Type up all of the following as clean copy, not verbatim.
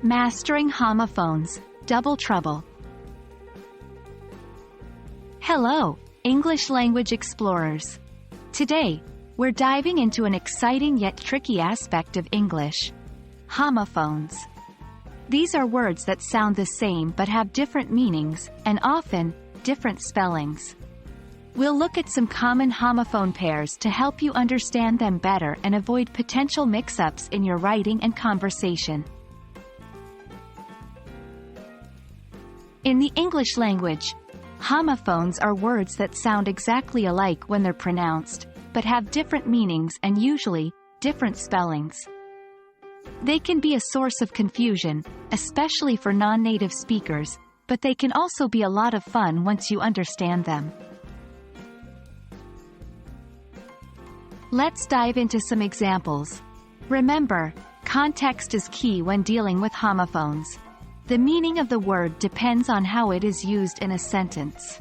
Mastering homophones, double trouble. Hello, English language explorers. Today, we're diving into an exciting yet tricky aspect of English: homophones. These are words that sound the same but have different meanings, and often, different spellings. We'll look at some common homophone pairs to help you understand them better and avoid potential mix-ups in your writing and conversation. In the English language, homophones are words that sound exactly alike when they're pronounced, but have different meanings and usually, different spellings. They can be a source of confusion, especially for non-native speakers, but they can also be a lot of fun once you understand them. Let's dive into some examples. Remember, context is key when dealing with homophones. The meaning of the word depends on how it is used in a sentence.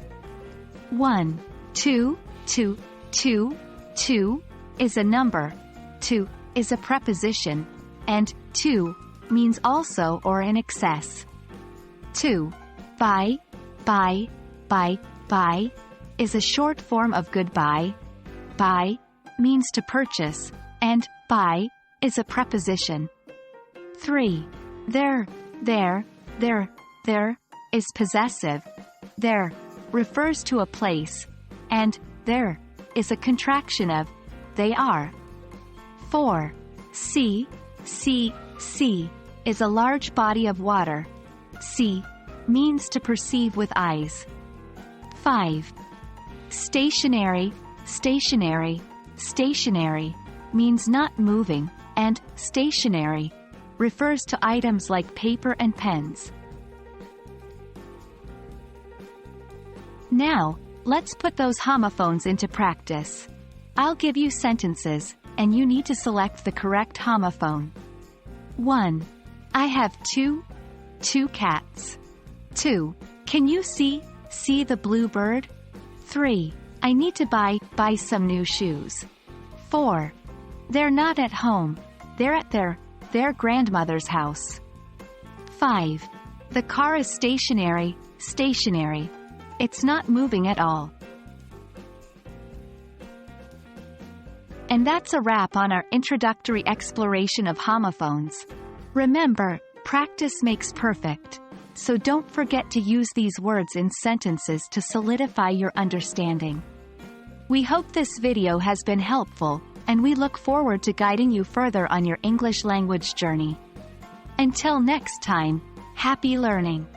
1, 2, 2, 2, 2 is a number, 2 is a preposition, and 2 means also or in excess. 2. Buy, buy, buy, buy is a short form of goodbye. Buy means to purchase, and buy is a preposition. 3. There is possessive. There refers to a place, and there is a contraction of they are. 4. See is a large body of water. See means to perceive with eyes. 5. Stationary means not moving, and stationary refers to items like paper and pens. Now, let's put those homophones into practice. I'll give you sentences, and you need to select the correct homophone. 1. I have two cats. 2. Can you see the blue bird? 3. I need to buy some new shoes. 4. They're not at home. They're at their grandmother's house. 5. The car is stationary. It's not moving at all. And that's a wrap on our introductory exploration of homophones. Remember, practice makes perfect. So don't forget to use these words in sentences to solidify your understanding. We hope this video has been helpful, and we look forward to guiding you further on your English language journey. Until next time, happy learning!